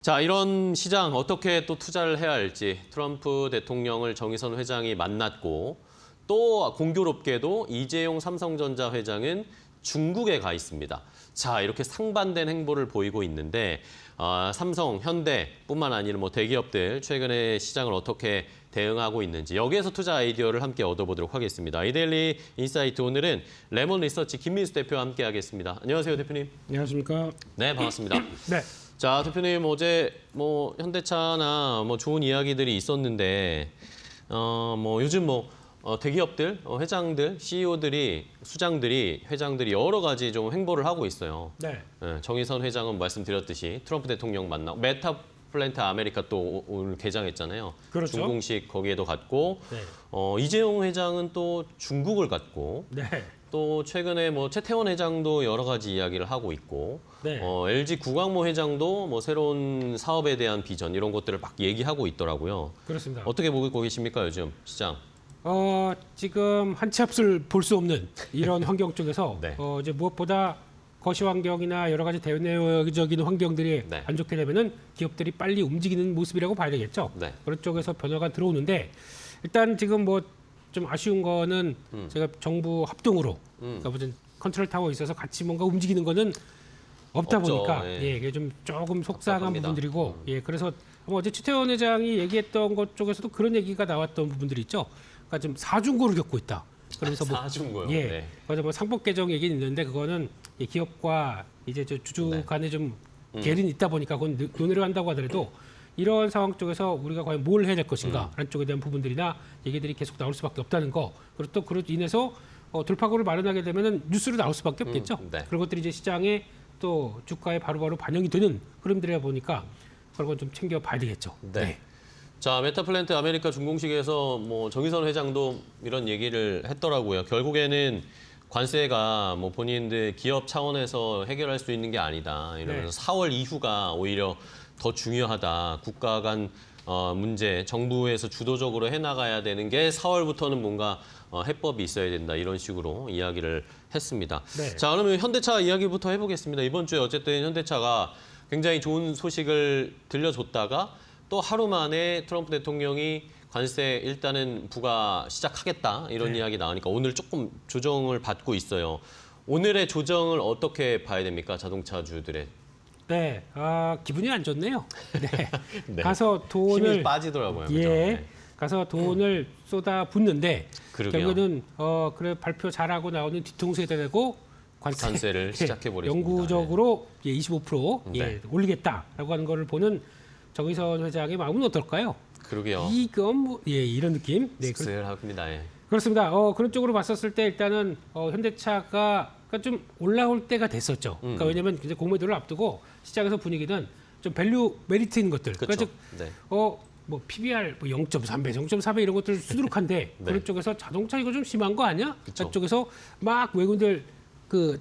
자, 이런 시장 어떻게 또 투자를 해야 할지 트럼프 대통령을 정의선 회장이 만났고 또 공교롭게도 이재용 삼성전자 회장은 중국에 가 있습니다. 자, 이렇게 상반된 행보를 보이고 있는데 삼성, 현대뿐만 아니라 대기업들 최근에 시장을 어떻게 대응하고 있는지 여기에서 투자 아이디어를 함께 얻어보도록 하겠습니다. 이데일리 인사이트 오늘은 레몬 리서치 김민수 대표와 함께 하겠습니다. 안녕하세요, 대표님. 안녕하십니까? 네, 반갑습니다. 네. 자, 대표님 어제 현대차나 좋은 이야기들이 있었는데 요즘 대기업들 회장들, CEO들이 수장들이 회장들이 여러 가지 좀 행보를 하고 있어요. 네. 정의선 회장은 말씀드렸듯이 트럼프 대통령 만나고 메타 플랜트 아메리카 또 오늘 개장했잖아요. 그렇죠. 중공식 거기에도 갔고 네. 이재용 회장은 또 중국을 갔고 네. 또 최근에 최태원 회장도 여러 가지 이야기를 하고 있고 네. LG 구광모 회장도 새로운 사업에 대한 비전 이런 것들을 막 얘기하고 있더라고요. 그렇습니다. 어떻게 보고 계십니까, 요즘 시장? 지금 한 치 앞을 볼 수 없는 이런 환경 쪽에서 네. 이제 무엇보다 거시 환경이나 여러 가지 대내적인 환경들이 네. 안 좋게 되면은 기업들이 빨리 움직이는 모습이라고 봐야 되겠죠. 네. 그런 쪽에서 변화가 들어오는데 일단 지금 좀 아쉬운 거는 제가 정부 합동으로 그러니까 무슨 컨트롤 타워에 있어서 같이 뭔가 움직이는 거는 없다 없죠. 보니까 예. 이게 좀 조금 속상한 답답합니다. 부분들이고 그래서 어제 최태원 회장이 얘기했던 것 쪽에서도 그런 얘기가 나왔던 부분들이 있죠. 그러니까 좀 사중고를 겪고 있다. 그러면서 사중고요. 예, 네. 그래서 상법 개정 얘기는 있는데 그거는 기업과 이제 주주 네. 간에 좀 괴리는 있다 보니까 그건 논의를 한다고 하더라도 이런 상황 쪽에서 우리가 과연 뭘 해야 될 것인가 라는 쪽에 대한 부분들이나 얘기들이 계속 나올 수밖에 없다는 거. 그리고 또 그로 인해서 돌파구를 마련하게 되면은 뉴스로 나올 수밖에 없겠죠. 네. 그런 것들이 이제 시장에 또 주가에 바로바로 반영이 되는 흐름들이다 보니까 그런 건 좀 챙겨봐야 되겠죠. 네. 자, 메타플랜트 아메리카 중공식에서 정의선 회장도 이런 얘기를 했더라고요. 결국에는 관세가 본인들 기업 차원에서 해결할 수 있는 게 아니다. 이러면서 4월 이후가 오히려 더 중요하다. 국가 간 문제, 정부에서 주도적으로 해나가야 되는 게 4월부터는 뭔가 해법이 있어야 된다. 이런 식으로 이야기를 했습니다. 네. 자, 그러면 현대차 이야기부터 해보겠습니다. 이번 주에 어쨌든 현대차가 굉장히 좋은 소식을 들려줬다가 또 하루 만에 트럼프 대통령이 관세 일단은 부과 시작하겠다. 이런 이야기 나오니까 오늘 조금 조정을 받고 있어요. 오늘의 조정을 어떻게 봐야 됩니까? 자동차주들의. 네, 기분이 안 좋네요. 네. 네. 가서 돈을 힘이 빠지더라고요. 그죠? 예, 네. 가서 돈을 쏟아 붓는데 그러게요. 결국에는 그래 발표 잘하고 나오는 뒤통수에 대고 관세를 시작해버렸습니다. 영구적으로 25% 네. 올리겠다라고 하는 거를 보는 정의선 회장의 마음은 어떨까요? 그러게요. 이건 이런 느낌. 네, 씁쓸합니다. 예. 그렇습니다. 그런 쪽으로 봤었을 때 일단은 현대차가 그러니까 좀 올라올 때가 됐었죠. 그러니까 왜냐하면 이제 공매도를 앞두고 시장에서 분위기는 좀 밸류 메리트 있는 것들. 그렇죠. 그러니까 네. PBR 0.3배, 0.4배 이런 것들 수두룩한데 네. 그런 쪽에서 자동차 이거 좀 심한 거 아니야? 그쵸. 그쪽에서 막 외국인들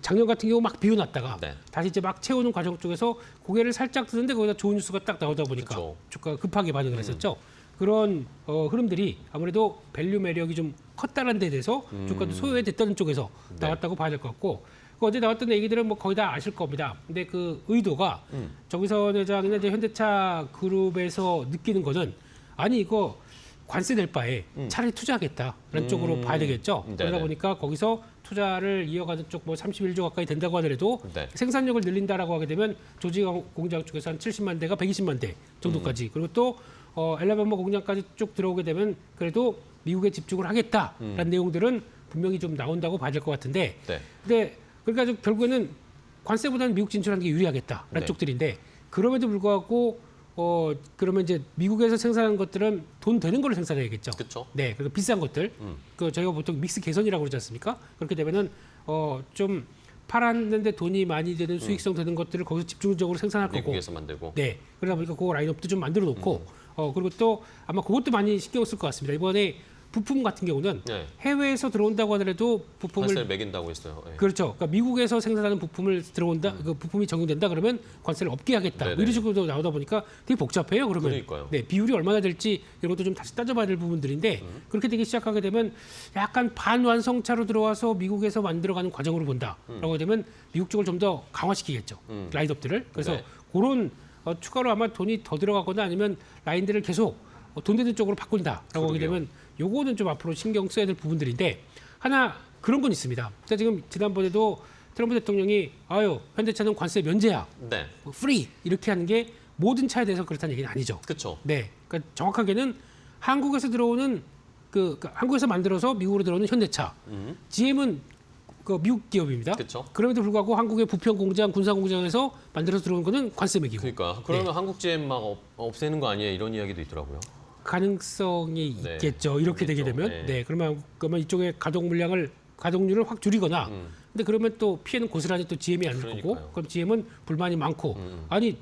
작년 같은 경우 막 비워놨다가 네. 다시 이제 막 채우는 과정 쪽에서 고개를 살짝 드는데 거기다 좋은 뉴스가 딱 나오다 보니까 그쵸. 주가가 급하게 반응을 했었죠. 그런 흐름들이 아무래도 밸류 매력이 좀 컸다는 데 대해서 주가도 소외됐다는 쪽에서 네. 나왔다고 봐야 될 것 같고 어제 나왔던 얘기들은 거의 다 아실 겁니다. 근데 그 의도가 정의선 회장이나 이제 현대차 그룹에서 느끼는 거는 아니 이거 관세 낼 바에 차라리 투자하겠다라는 쪽으로 봐야 되겠죠. 네네. 그러다 보니까 거기서 투자를 이어가는 쪽 31조 가까이 된다고 하더라도 네. 생산력을 늘린다라고 하게 되면 조지 공장 쪽에서 한 70만 대가 120만 대 정도까지 그리고 또 엘라바마 공장까지 쭉 들어오게 되면 그래도 미국에 집중을 하겠다라는 내용들은 분명히 좀 나온다고 봐야 될 것 같은데 네. 근데 그러니까 좀 결국에는 관세보다는 미국 진출하는 게 유리하겠다라는 네. 쪽들인데 그럼에도 불구하고 그러면 이제 미국에서 생산하는 것들은 돈 되는 걸로 생산해야겠죠. 그렇죠. 네, 그리고 비싼 것들. 저희가 보통 믹스 개선이라고 그러지 않습니까? 그렇게 되면은 좀 팔았는데 돈이 많이 되는 수익성 되는 것들을 거기서 집중적으로 생산할 거고. 미국에서 만들고. 네, 그러다 보니까 그 라인업도 좀 만들어 놓고 그리고 또 아마 그것도 많이 신경 쓸 것 같습니다. 이번에 부품 같은 경우는 네. 해외에서 들어온다고 하더라도 부품을 관세를 매긴다고 했어요. 예. 그렇죠. 그러니까 미국에서 생산하는 부품을 들어온다, 그 부품이 적용된다 그러면 관세를 없게 하겠다. 네네. 이런 식으로 나오다 보니까 되게 복잡해요. 그러면 그러니까요. 네, 비율이 얼마나 될지 이런 것도 좀 다시 따져봐야 될 부분들인데 그렇게 되기 시작하게 되면 약간 반완성차로 들어와서 미국에서 만들어가는 과정으로 본다라고 되면 미국 쪽을 좀 더 강화시키겠죠. 라인업들을. 그래서 네. 그런 추가로 아마 돈이 더 들어가거나 아니면 라인들을 계속 돈 되는 쪽으로 바꾼다라고 하게 되면 요거는 좀 앞으로 신경 써야 될 부분들인데 하나 그런 건 있습니다. 그러니까 지금 지난번에도 트럼프 대통령이 현대차는 관세 면제야, 네. 프리 이렇게 하는 게 모든 차에 대해서 그렇다는 얘기는 아니죠. 그렇죠. 네, 그러니까 정확하게는 한국에서 들어오는 한국에서 만들어서 미국으로 들어오는 현대차, GM은 그 미국 기업입니다. 그렇죠. 그럼에도 불구하고 한국의 부평 공장, 군사 공장에서 만들어서 들어온 거는 관세 매기고. 그러니까 그러면 한국 GM 막 없애는 거 아니에요? 이런 이야기도 있더라고요. 가능성이 네. 있겠죠. 이렇게 되게 있겠죠. 되면, 네. 그러면 이쪽에 가동률을 확 줄이거나. 근데 그러면 또 피해는 고스란히 또 GM이 아닐 거고, 그러니까요. 그럼 GM은 불만이 많고, 아니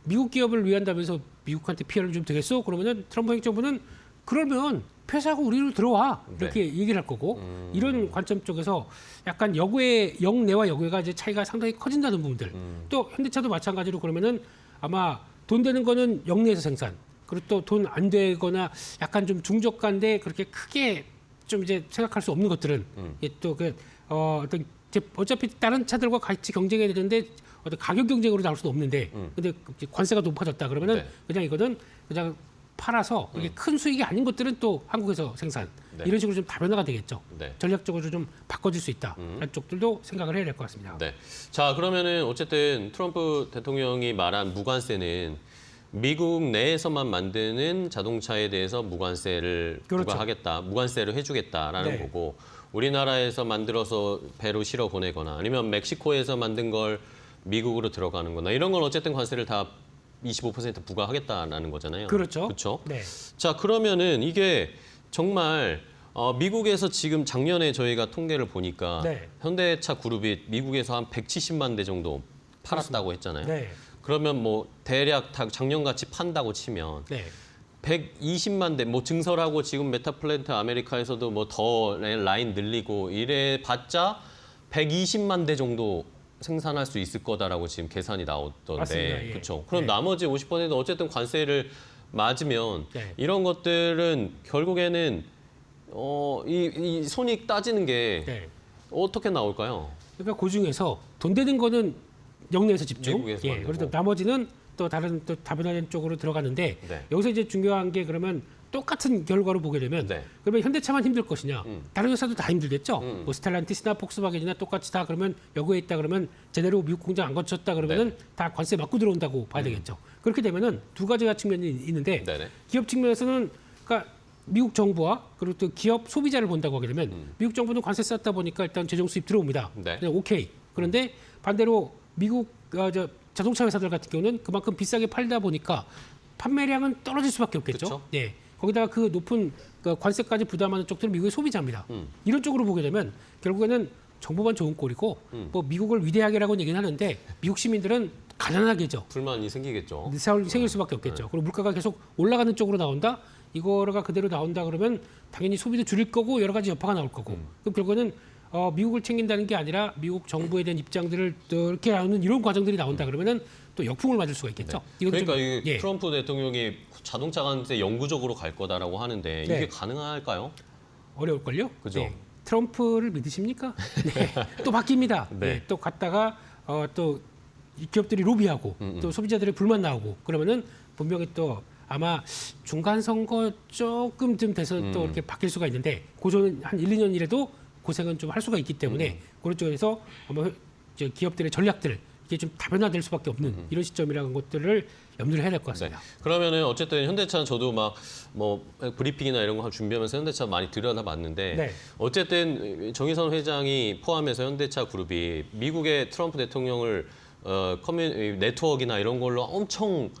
미국 기업을 위한다면서 미국한테 피해를 좀 되겠어? 그러면은 트럼프 행정부는 그러면 폐사하고 우리로 들어와 이렇게 얘기를 할 거고 이런 관점 쪽에서 약간 영내와 역외가 이제 차이가 상당히 커진다는 부분들. 또 현대차도 마찬가지로 그러면은 아마 돈 되는 거는 영내에서 생산. 그리고 또 돈 안 되거나 약간 좀 중저가인데 그렇게 크게 좀 이제 생각할 수 없는 것들은 어차피 다른 차들과 같이 경쟁해야 되는데 어떤 가격 경쟁으로 나올 수도 없는데 근데 관세가 높아졌다 그러면은 네. 그냥 이거는 그냥 팔아서 이게 큰 수익이 아닌 것들은 또 한국에서 생산 네. 이런 식으로 좀 다변화가 되겠죠. 네. 전략적으로 좀 바꿔줄 수 있다. 이런 쪽들도 생각을 해야 될 것 같습니다. 네. 자, 그러면은 어쨌든 트럼프 대통령이 말한 무관세는 미국 내에서만 만드는 자동차에 대해서 무관세를 그렇죠. 부과하겠다, 무관세를 해주겠다라는 네. 거고 우리나라에서 만들어서 배로 실어 보내거나 아니면 멕시코에서 만든 걸 미국으로 들어가는 거나 이런 건 어쨌든 관세를 다 25% 부과하겠다라는 거잖아요. 그렇죠. 그렇죠. 네. 자, 그러면은 이게 정말 미국에서 지금 작년에 저희가 통계를 보니까 네. 현대차 그룹이 미국에서 한 170만 대 정도 팔았다고 했잖아요. 네. 그러면 뭐 대략 작년 같이 판다고 치면 네. 120만 대, 뭐 증설하고 지금 메타플랜트 아메리카에서도 뭐 더 라인 늘리고 이래 봤자 120만 대 정도 생산할 수 있을 거다라고 지금 계산이 나오던데, 맞습니다. 예. 그렇죠? 그럼 네. 나머지 50%는 어쨌든 관세를 맞으면 네. 이런 것들은 결국에는 이 손익 따지는 게 네. 어떻게 나올까요? 그러니까 그 중에서 돈 되는 거는 영내에서 집중. 미국에서 예. 만들고. 그래도 나머지는 또 다른 또 다변화된 쪽으로 들어가는데 네. 여기서 이제 중요한 게 그러면 똑같은 결과로 보게 되면 네. 그러면 현대차만 힘들 것이냐? 다른 회사도 다 힘들겠죠. 음. 뭐 스텔란티스나 폭스바겐이나 똑같이 다 그러면 여기에 있다 그러면 제대로 미국 공장 안 거쳤다 그러면은 다 관세 맞고 들어온다고 봐야 되겠죠. 그렇게 되면은 두 가지가 측면이 있는데 네네. 기업 측면에서는 그러니까 미국 정부와 그리고 또 기업 소비자를 본다고 하게 되면 미국 정부는 관세 쌌다 보니까 일단 재정 수입 들어옵니다. 네. 그냥 오케이. 그런데 반대로 미국 자동차 회사들 같은 경우는 그만큼 비싸게 팔다 보니까 판매량은 떨어질 수밖에 없겠죠. 그쵸. 네. 거기다가 그 높은 관세까지 부담하는 쪽들은 미국의 소비자입니다. 이런 쪽으로 보게 되면 결국에는 정부만 좋은 꼴이고 뭐 미국을 위대하게라고 얘기는 하는데 미국 시민들은 가난하게죠. 불만이 생기겠죠. 생길 수밖에 없겠죠. 그리고 물가가 계속 올라가는 쪽으로 나온다. 이거가 그대로 나온다 그러면 당연히 소비도 줄일 거고 여러 가지 여파가 나올 거고. 그럼 결국에는 미국을 챙긴다는 게 아니라 미국 정부에 대한 입장들을 또 이렇게 나오는 이런 과정들이 나온다 그러면은 또 역풍을 맞을 수가 있겠죠. 이건 그러니까 좀, 이 예, 트럼프 대통령이 자동차 관세 영구적으로 갈 거다라고 하는데 네. 이게 가능할까요? 어려울걸요. 그죠. 네. 트럼프를 믿으십니까? 네. 또 바뀝니다. 네. 네. 또 갔다가 또 이 기업들이 로비하고 또 소비자들의 불만 나오고 그러면은 분명히 또 아마 중간 선거 조금쯤 돼서 또 이렇게 바뀔 수가 있는데 고전은 한 1, 2년 이래도 고생은 좀 할 수가 있기 때문에 그런 쪽에서 아마 기업들의 전략들 이게 좀 다변화될 수밖에 없는 이런 시점이라는 것들을 염두를 해야 될 것 네. 같습니다. 그러면은 어쨌든 현대차는 저도 막 뭐 브리핑이나 이런 거 준비하면서 현대차 많이 들여다봤는데 네. 어쨌든 정의선 회장이 포함해서 현대차 그룹이 미국의 트럼프 대통령을 네트워크나 이런 걸로 엄청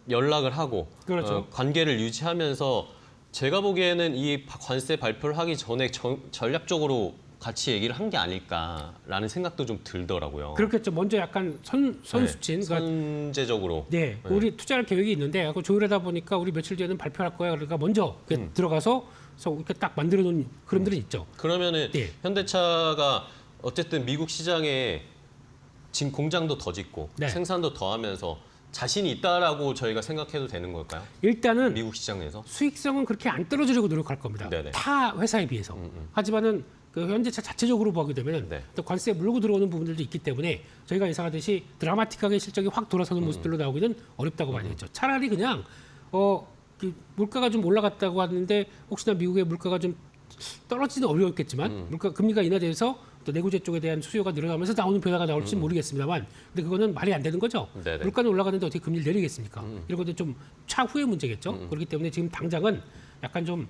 연락을 하고 그렇죠. 관계를 유지하면서 제가 보기에는 이 관세 발표를 하기 전에 전략적으로 같이 얘기를 한 게 아닐까라는 생각도 좀 들더라고요. 그렇겠죠. 먼저 약간 선수친. 그러니까 선제적으로. 네, 우리 투자할 계획이 있는데 그 조율하다 보니까 우리 며칠 뒤에는 발표할 거야. 그러니까 먼저 들어가서 이렇게 딱 만들어 놓은 흐름들이 있죠. 그러면은 네. 현대차가 어쨌든 미국 시장에 지금 공장도 더 짓고 네. 생산도 더 하면서 자신이 있다라고 저희가 생각해도 되는 걸까요? 일단은 미국 시장 내에서? 수익성은 그렇게 안 떨어지려고 노력할 겁니다. 네네. 타 회사에 비해서. 하지만은 그 현대차 자체적으로 보게 되면 네. 또 관세에 물고 들어오는 부분들도 있기 때문에 저희가 예상하듯이 드라마틱하게 실적이 확 돌아서는 모습들로 나오기는 어렵다고 봐야겠죠. 차라리 그냥 그 물가가 좀 올라갔다고 하는데 혹시나 미국의 물가가 좀 떨어지는 어려웠겠지만 물가 금리가 인하돼서 또 내구재 쪽에 대한 수요가 늘어나면서 나오는 변화가 나올지 모르겠습니다만 근데 그거는 말이 안 되는 거죠. 네네. 물가는 올라가는데 어떻게 금리를 내리겠습니까? 이런 것도 좀 차후의 문제겠죠. 그렇기 때문에 지금 당장은 약간 좀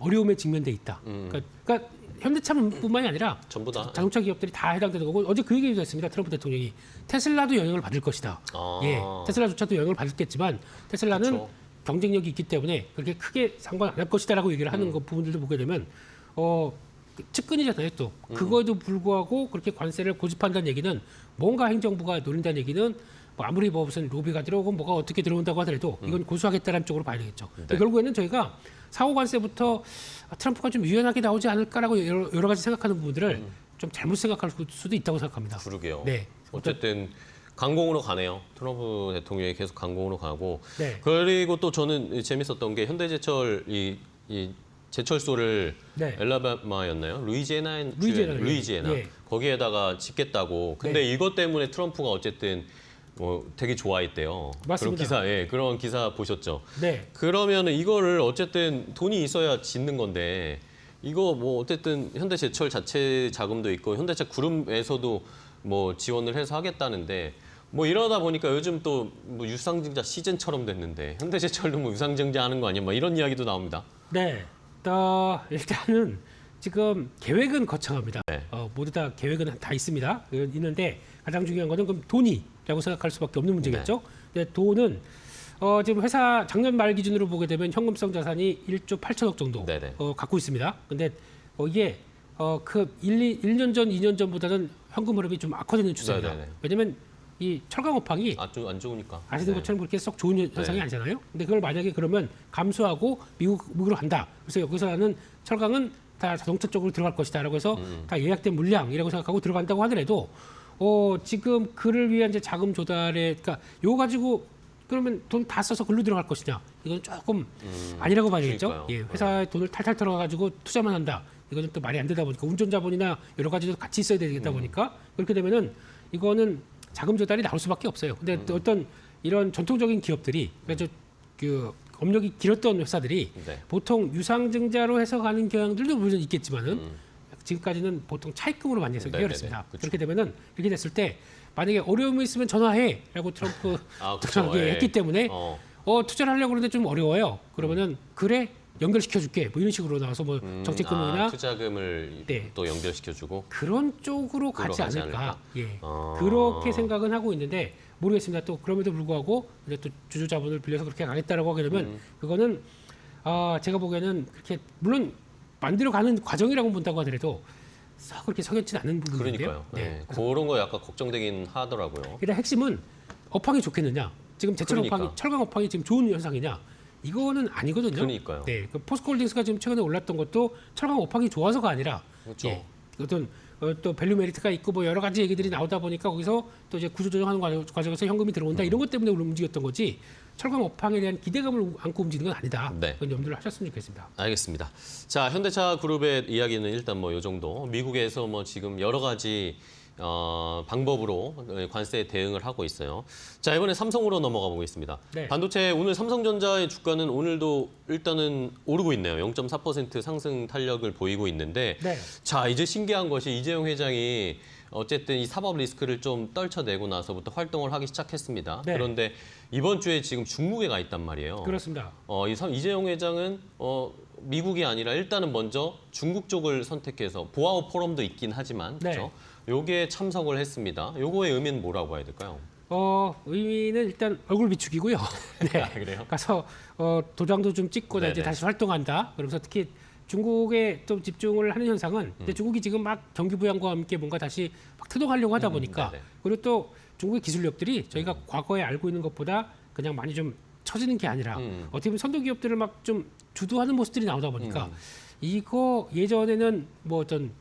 어려움에 직면돼 있다. 그러니까 현대차뿐만이 아니라 전부 다. 자동차 기업들이 다 해당되는 거고 어제 그 얘기도 했습니다. 트럼프 대통령이 테슬라도 영향을 받을 것이다. 아. 예, 테슬라조차도 영향을 받겠지만 테슬라는 그쵸. 경쟁력이 있기 때문에 그렇게 크게 상관 안 할 것이다라고 얘기를 하는 그 부분들도 보게 되면 측근이잖아요. 또 그거에도 불구하고 그렇게 관세를 고집한다는 얘기는 뭔가 행정부가 노린다는 얘기는 뭐 아무리 뭐 무슨 로비가 들어오고 뭐가 어떻게 들어온다고 하더라도 이건 고수하겠다는 쪽으로 봐야 되겠죠. 근데 결국에는 저희가 사후 관세부터 트럼프가 좀 유연하게 나오지 않을까라고 여러 가지 생각하는 부분들을 좀 잘못 생각할 수도 있다고 생각합니다. 그러게요. 네. 어쨌든 강공으로 가네요. 트럼프 대통령이 계속 강공으로 가고. 네. 그리고 또 저는 재밌었던 게 현대제철 이 제철소를 네. 엘라바마였나요? 루이지애나. 예. 거기에다가 짓겠다고. 근데 이것 때문에 트럼프가 어쨌든 뭐 되게 좋아했대요. 맞습니다. 그런 기사 보셨죠? 네. 그러면은 이거를 어쨌든 돈이 있어야 짓는 건데 이거 뭐 어쨌든 현대제철 자체 자금도 있고 현대차 그룹에서도 뭐 지원을 해서 하겠다는데 뭐 이러다 보니까 요즘 또 뭐 유상증자 시즌처럼 됐는데 현대제철도 뭐 유상증자 하는 거 아니야? 뭐 이런 이야기도 나옵니다. 네. 일단은 지금 계획은 거창합니다. 네. 모두 다 계획은 다 있습니다. 있는데 가장 중요한 거는 그럼 돈이라고 생각할 수밖에 없는 문제겠죠. 근데 돈은 지금 회사 작년 말 기준으로 보게 되면 현금성 자산이 1조 8천억 정도 네네. 갖고 있습니다. 근데 이게 그 1년 전, 2년 전보다는 현금 흐름이 좀 악화되는 추세입니다. 네네네. 왜냐면 이 철강 업황이 안 좋으니까. 아시는 것처럼 그렇게 썩 좋은 현상이 아니잖아요. 근데 그걸 만약에 그러면 감수하고 미국으로 간다. 그래서 여기서 나는 철강은 다 자동차 쪽으로 들어갈 것이다라고 해서 다 예약된 물량이라고 생각하고 들어간다고 하더라도 지금 그를 위한 이제 자금 조달에 그러니까 요거 가지고 그러면 돈 다 써서 글로 들어갈 것이냐? 이건 조금 아니라고 봐야겠죠. 그러니까요. 예, 회사에 돈을 탈탈 털어가지고 투자만 한다. 이거는 또 말이 안 되다 보니까 운전 자본이나 여러 가지도 같이 있어야 되겠다 보니까 그렇게 되면은 이거는 자금 조달이 나올 수밖에 없어요. 근데 또 어떤 이런 전통적인 기업들이 그러니까 그 업력이 길었던 회사들이 네. 보통 유상증자로 해서 가는 경향들도 물론 있겠지만은 지금까지는 보통 차입금으로 많이 해서 네네네. 해결했습니다. 그쵸. 그렇게 되면은 이렇게 됐을 때 만약에 어려움이 있으면 전화해라고 트럼프 그쵸. 대통령이 예. 했기 때문에 어. 투자를 하려고 그러는데 좀 어려워요. 그러면은 그래 연결시켜줄게 뭐 이런 식으로 나와서 뭐 정책금이나 투자금을 네. 또 연결시켜주고. 그런 쪽으로 가지 가지 않을까. 않을까? 예. 아. 그렇게 생각은 하고 있는데 모르겠습니다. 또 그럼에도 불구하고 이제 또 주주 자본을 빌려서 그렇게 가겠다라고 하게 되면 그거는 제가 보기에는 그렇게 물론 만들어가는 과정이라고 본다고 하더라도 썩 그렇게 석연치 않은 부분인데요. 그러니까요. 네. 그런 거 약간 걱정되긴 하더라고요. 일단 핵심은 업황이 좋겠느냐. 지금 제철 그러니까. 업황이 철강 업황이 지금 좋은 현상이냐. 이거는 아니거든요. 그러니까요. 네, 그 포스코홀딩스가 지금 최근에 올랐던 것도 철강 업황이 좋아서가 아니라 그렇죠. 예, 어떤 또 밸류 메리트가 있고 뭐 여러 가지 얘기들이 나오다 보니까 거기서 또 이제 구조 조정하는 과정에서 현금이 들어온다 이런 것 때문에 움직였던 거지 철강 업황에 대한 기대감을 안고 움직이는 건 아니다. 네. 그건 염두를 하셨으면 좋겠습니다. 알겠습니다. 자, 현대차 그룹의 이야기는 일단 뭐 이 정도. 미국에서 뭐 지금 여러 가지 방법으로 관세에 대응을 하고 있어요. 자, 이번에 삼성으로 넘어가 보겠습니다. 네. 반도체 오늘 삼성전자의 주가는 오늘도 일단은 오르고 있네요. 0.4% 상승 탄력을 보이고 있는데 네. 자, 이제 신기한 것이 이재용 회장이 어쨌든 이 사법 리스크를 좀 떨쳐내고 나서부터 활동을 하기 시작했습니다. 네. 그런데 이번 주에 지금 중국에 가 있단 말이에요. 그렇습니다. 이재용 회장은 미국이 아니라 일단은 먼저 중국 쪽을 선택해서 보아오 포럼도 있긴 하지만 네. 그렇죠? 요게 참석을 했습니다. 요거의 의미는 뭐라고 해야 될까요? 의미는 일단 얼굴 비축이고요. 네. 아, 그래요? 가서 도장도 좀 찍고 이제 네네. 다시 활동한다. 그러면서 특히 중국에 좀 집중을 하는 현상은 근데 중국이 지금 막 경기 부양과 함께 뭔가 다시 막 트동하려고 하다 보니까 네네. 그리고 또 중국의 기술력들이 저희가 과거에 알고 있는 것보다 그냥 많이 좀 처지는 게 아니라 어떻게 보면 선도 기업들을 막 좀 주도하는 모습들이 나오다 보니까 이거 예전에는 뭐 어떤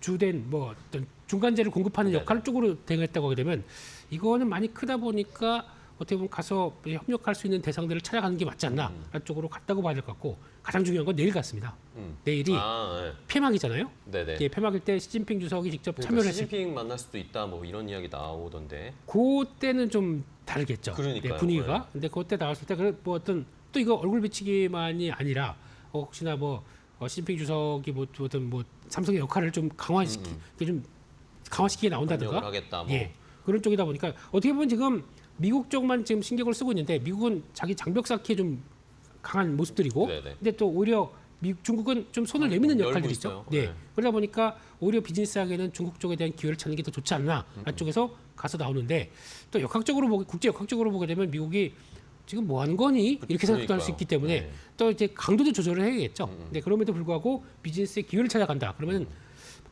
주된 뭐 어떤 중간재를 공급하는 네네. 역할 쪽으로 대응했다고 하게 되면 이거는 많이 크다 보니까 어떻게 보면 가서 협력할 수 있는 대상들을 찾아가는 게 맞지 않나 라는 쪽으로 갔다고 봐야 될 것 같고 가장 중요한 건 내일 같습니다. 내일이 네. 폐막이잖아요. 네네. 예, 폐막일 때 시진핑 주석이 직접 그러니까 참여를 했을 시진핑 만날 수도 있다 뭐 이런 이야기 나오던데. 그때는 좀 다르겠죠. 그러니까요. 네, 분위기가. 근데 그때 나왔을 때 뭐 어떤 또 이거 얼굴 비치기만이 아니라 혹시나 뭐 시진핑 주석이 뭐 어떤 뭐 삼성의 역할을 좀 강화시키게 나온다든가. 협력을 하겠다 뭐. 예. 그런 쪽이다 보니까 어떻게 보면 지금 미국 쪽만 지금 신경을 쓰고 있는데 미국은 자기 장벽 쌓기에 좀 강한 모습들이고 네네. 근데 또 오히려 중국은 좀 손을 내미는 열고 역할들이 있어요. 있죠. 네. 네. 그러다 보니까 오히려 비즈니스하게는 중국 쪽에 대한 기회를 찾는 게 더 좋지 않나 안쪽에서 가서 나오는데 또 국제 역학적으로 보게 되면 미국이 지금 뭐 하는 거니? 이렇게 생각도 할 수 있기 때문에 네. 또 이제 강도도 조절을 해야겠죠. 네, 그럼에도 불구하고 비즈니스의 기회를 찾아간다. 그러면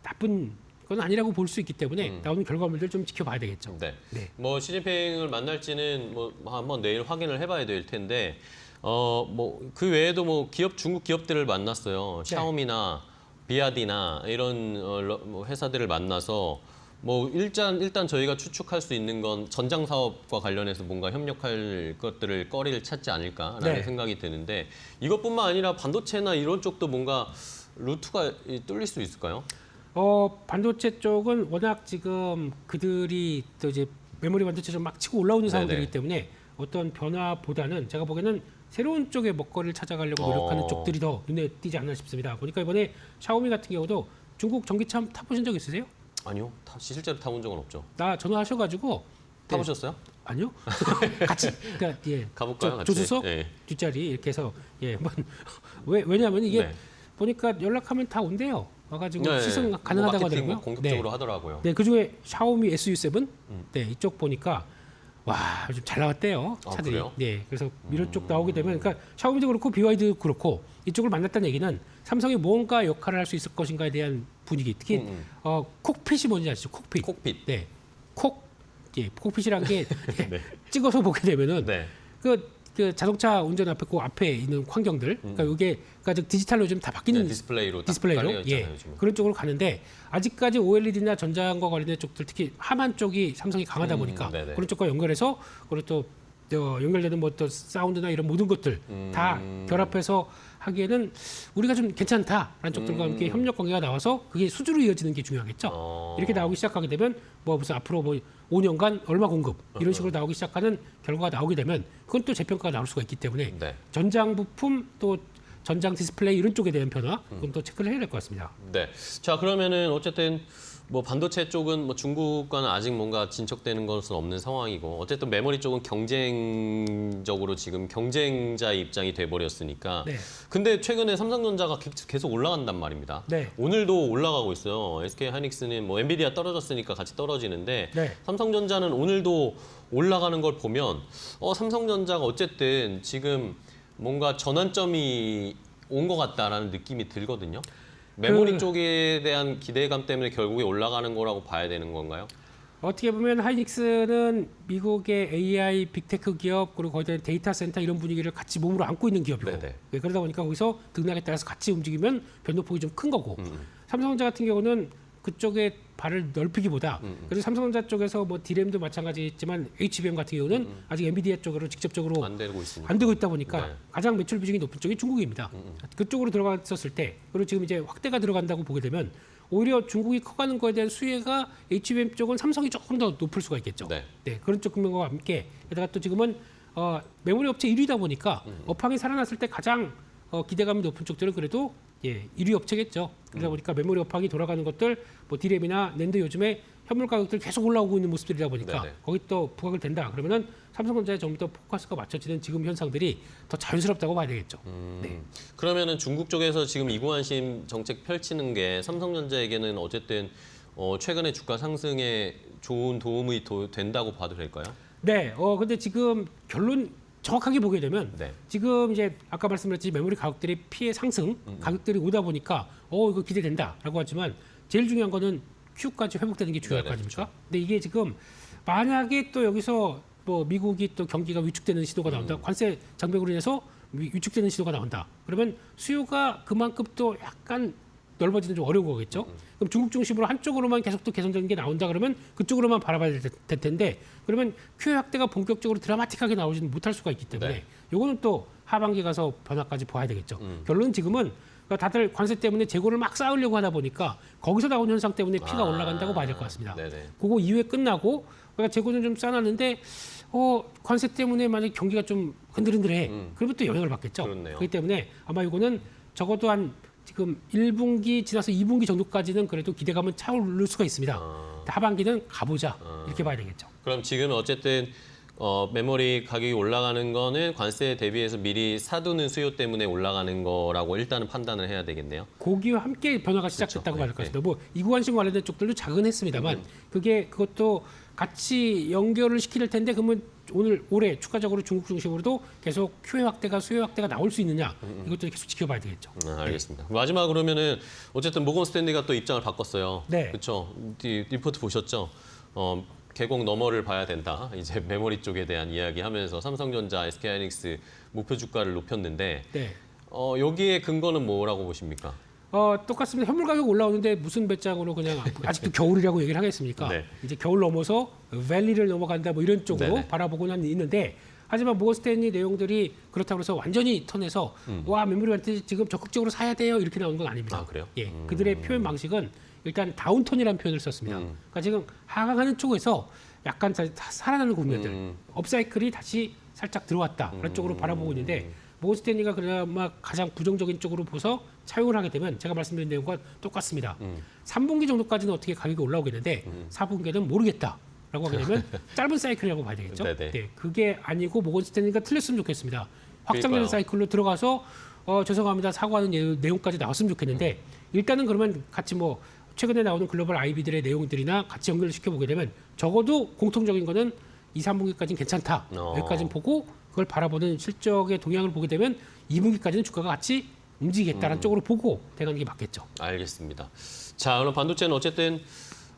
나쁜 건 아니라고 볼 수 있기 때문에 나오는 결과물들 좀 지켜봐야 되겠죠. 네. 네. 뭐 시진핑을 만날지는 뭐 한번 내일 확인을 해봐야 될 텐데 뭐 그 외에도 뭐 중국 기업들을 만났어요. 네. 샤오미나 비아디나 이런 뭐 회사들을 만나서 뭐 일단 저희가 추측할 수 있는 건 전장 사업과 관련해서 뭔가 협력할 것들을 거리를 찾지 않을까라는 네. 생각이 드는데 이것뿐만 아니라 반도체나 이런 쪽도 뭔가 루트가 뚫릴 수 있을까요? 반도체 쪽은 워낙 지금 그들이 또 이제 메모리 반도체를 막 치고 올라오는 상황들이기 때문에 어떤 변화보다는 제가 보기에는 새로운 쪽의 먹거리를 찾아가려고 노력하는 쪽들이 더 눈에 띄지 않나 싶습니다. 보니까 이번에 샤오미 같은 경우도 중국 전기차 타보신 적 있으세요? 아니요. 실제로 타본 적은 없죠. 나 전화하셔가지고 타보셨어요? 아니요. 같이 그러니까 예. 가볼까요? 같이? 조수석 예. 뒷자리 이렇게 해서 예 한번 왜냐하면 이게 네. 보니까 연락하면 다 온대요. 와가지고 네. 시승 뭐 가능하다고 마케팅 하더라고요. 뭐 공격적으로 하더라고요. 네, 그 중에 샤오미 SU7 네, 이쪽 보니까 와, 좀 잘 나왔대요. 아, 차들이. 그래요? 네. 그래서 이런 쪽 나오게 되면 그러니까 샤오미도 그렇고 BYD도 그렇고 이쪽을 만났다는 얘기는 삼성이 뭔가 역할을 할 수 있을 것인가에 대한 분위기. 특히 콕핏이 뭔지 아시죠? 콕핏. 콕핏. 네. 콕핏이란 게 네. 찍어서 보게 되면은 네. 그 자동차 운전 앞에 그 앞에 있는 환경들 그러니까 이게 그러니까 디지털로 좀 다 바뀌는 네, 디스플레이로 디스플레이로 예 요즘은. 그런 쪽으로 가는데 아직까지 OLED나 전장과 관련된 쪽들 특히 하만 쪽이 삼성이 강하다 보니까 네네. 그런 쪽과 연결해서 그리고 또 연결되는 뭐 또 사운드나 이런 모든 것들 다 결합해서 하기에는 우리가 좀 괜찮다라는 쪽들과 함께 협력 관계가 나와서 그게 수주로 이어지는 게 중요하겠죠. 이렇게 나오기 시작하게 되면 뭐 무슨 앞으로 뭐 5년간 얼마 공급 이런 식으로 나오기 시작하는 결과가 나오게 되면 그건 또 재평가가 나올 수가 있기 때문에 네. 전장 부품 또 전장 디스플레이 이런 쪽에 대한 변화 그건 또 체크를 해야 될 것 같습니다. 네. 자, 그러면은 어쨌든 뭐 반도체 쪽은 뭐 중국과는 아직 뭔가 진척되는 것은 없는 상황이고 어쨌든 메모리 쪽은 경쟁적으로 지금 경쟁자의 입장이 돼 버렸으니까. 네. 근데 최근에 삼성전자가 계속 올라간단 말입니다. 네. 오늘도 올라가고 있어요. SK 하이닉스는 뭐 엔비디아 떨어졌으니까 같이 떨어지는데 네. 삼성전자는 오늘도 올라가는 걸 보면 삼성전자가 어쨌든 지금 뭔가 전환점이 온 것 같다라는 느낌이 들거든요. 메모리 쪽에 대한 기대감 때문에 결국에 올라가는 거라고 봐야 되는 건가요? 어떻게 보면 하이닉스는 미국의 AI 빅테크 기업 그리고 거기다 데이터 센터 이런 분위기를 같이 몸으로 안고 있는 기업이고 네네. 네, 그러다 보니까 거기서 등락에 따라서 같이 움직이면 변동폭이 좀 큰 거고 삼성전자 같은 경우는 그쪽에 발을 넓히기보다 그래서 삼성전자 쪽에서 뭐 D램도 마찬가지지만 HBM 같은 경우는 아직 엔비디아 쪽으로 직접적으로 안 되고 있으니까. 안 되고 있다 보니까 네. 가장 매출 비중이 높은 쪽이 중국입니다. 그쪽으로 들어갔었을 때 그리고 지금 이제 확대가 들어간다고 보게 되면 오히려 중국이 커가는 거에 대한 수혜가 HBM 쪽은 삼성이 조금 더 높을 수가 있겠죠. 네. 네, 그런 쪽 측면과 함께 게다가 또 지금은 메모리 업체 1위다 보니까 업황이 살아났을 때 가장 기대감이 높은 쪽들은 그래도 1위 업체겠죠. 그러다 보니까 메모리 업황이 돌아가는 것들, 뭐 D램이나 낸드 요즘에 현물 가격들 계속 올라오고 있는 모습들이다 보니까 네네. 거기 또 부각을 된다. 그러면은 삼성전자에 좀 더 포커스가 맞춰지는 지금 현상들이 더 자연스럽다고 봐야 되겠죠. 네. 그러면은 중국 쪽에서 지금 이구환심 정책 펼치는 게 삼성전자에게는 어쨌든 최근에 주가 상승에 좋은 도움이 된다고 봐도 될까요? 네. 근데 지금 결론 정확하게 보게 되면 네. 지금 이제 아까 말씀드렸듯이 메모리 가격들이 피해 상승 가격들이 오다 보니까 이거 기대된다라고 하지만 제일 중요한 거는 Q까지 회복되는 게 중요할 거 네네, 아닙니까? 근데 이게 지금 만약에 또 여기서 뭐 미국이 또 경기가 위축되는 시도가 나온다. 관세 장벽으로 인해서 위축되는 시도가 나온다. 그러면 수요가 그만큼 또 약간 넓어지는 좀 어려운 거겠죠. 그럼 중국 중심으로 한쪽으로만 계속 또 개선적인 게 나온다 그러면 그쪽으로만 바라봐야 될 텐데 그러면 큐 확대가 본격적으로 드라마틱하게 나오지는 못할 수가 있기 때문에 네. 요거는 또 하반기 가서 변화까지 봐야 되겠죠. 결론은 지금은 그러니까 다들 관세 때문에 재고를 막 쌓으려고 하다 보니까 거기서 나온 현상 때문에 피가 올라간다고 봐야 될 것 같습니다. 네네. 그거 이후에 끝나고 그러니까 재고는 좀 쌓아놨는데 관세 때문에 만약 경기가 좀 흔들흔들해 그러면 또 영향을 받겠죠. 그렇네요. 그렇기 때문에 아마 이거는 적어도 한 지금 1분기 지나서 2분기 정도까지는 그래도 기대감은 차오를 수가 있습니다. 하반기는 가보자 이렇게 봐야 되겠죠. 그럼 지금 어쨌든 메모리 가격이 올라가는 거는 관세에 대비해서 미리 사두는 수요 때문에 올라가는 거라고 일단은 판단을 해야 되겠네요. 고기와 함께 변화가 시작됐다고 말할 것 같습니다. 뭐 이구간신 관련된 쪽들도 작은 했습니다만 그것도 같이 연결을 시킬 텐데 그러면 올해 추가적으로 중국 중심으로도 계속 수요 확대가 나올 수 있느냐 이것도 계속 지켜봐야 되겠죠. 알겠습니다. 마지막 그러면은 어쨌든 모건 스탠리가 또 입장을 바꿨어요. 네. 그렇죠. 리포트 보셨죠? 개공 너머를 봐야 된다. 이제 메모리 쪽에 대한 이야기하면서 삼성전자, SK하이닉스 목표 주가를 높였는데 네. 여기에 근거는 뭐라고 보십니까? 똑같습니다. 현물 가격 올라오는데 무슨 배짱으로 그냥 아직도 겨울이라고 얘기를 하겠습니까? 네. 이제 겨울 넘어서 밸리를 넘어간다 뭐 이런 쪽으로 네네. 바라보고는 있는데 하지만 모건 스탠리 내용들이 그렇다고 해서 완전히 턴해서 와 메모리한테 지금 적극적으로 사야 돼요 이렇게 나오는 건 아닙니다. 아, 그래요? 예, 그들의 표현 방식은 일단 다운턴이라는 표현을 썼습니다. 그러니까 지금 하강하는 쪽에서 약간 살아나는 국면들, 업사이클이 다시 살짝 들어왔다 그런 쪽으로 바라보고 있는데 모건 스탠리가 그나마 가장 부정적인 쪽으로 보서 차용을 하게 되면 제가 말씀드린 내용과 똑같습니다. 3분기 정도까지는 어떻게 가격이 올라오겠는데 4분기에는 모르겠다라고 하게 되면 짧은 사이클이라고 봐야 되겠죠. 네네. 네, 그게 아니고 모건 스탠리가 틀렸으면 좋겠습니다. 확장되는 그러니까요. 사이클로 들어가서 죄송합니다 사과하는 내용까지 나왔으면 좋겠는데 일단은 그러면 같이 뭐 최근에 나오는 글로벌 IB들의 내용들이나 같이 연결을 시켜보게 되면 적어도 공통적인 거는 2, 3분기까지는 괜찮다. 여기까지는 보고 그걸 바라보는 실적의 동향을 보게 되면 2분기까지는 주가가 같이 움직이겠다는 쪽으로 보고 대가는 게 맞겠죠. 알겠습니다. 자, 그럼 반도체는 어쨌든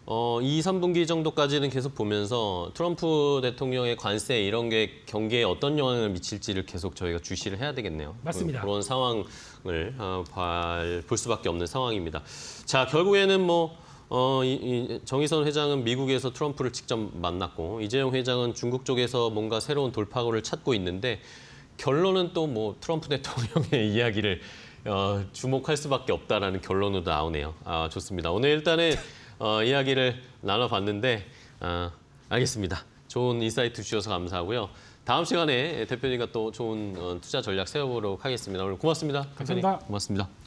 2, 3분기 정도까지는 계속 보면서 트럼프 대통령의 관세 이런 게 경기에 어떤 영향을 미칠지를 계속 저희가 주시를 해야 되겠네요. 맞습니다. 그런 상황을 볼 수밖에 없는 상황입니다. 자, 결국에는 뭐 정의선 회장은 미국에서 트럼프를 직접 만났고 이재용 회장은 중국 쪽에서 뭔가 새로운 돌파구를 찾고 있는데 결론은 또 뭐 트럼프 대통령의 이야기를 주목할 수밖에 없다라는 결론으로 나오네요. 좋습니다. 오늘 일단은 이야기를 나눠봤는데 알겠습니다. 좋은 인사이트 주셔서 감사하고요. 다음 시간에 대표님과 또 좋은 투자 전략 세워보도록 하겠습니다. 오늘 고맙습니다. 대표님. 감사합니다. 고맙습니다.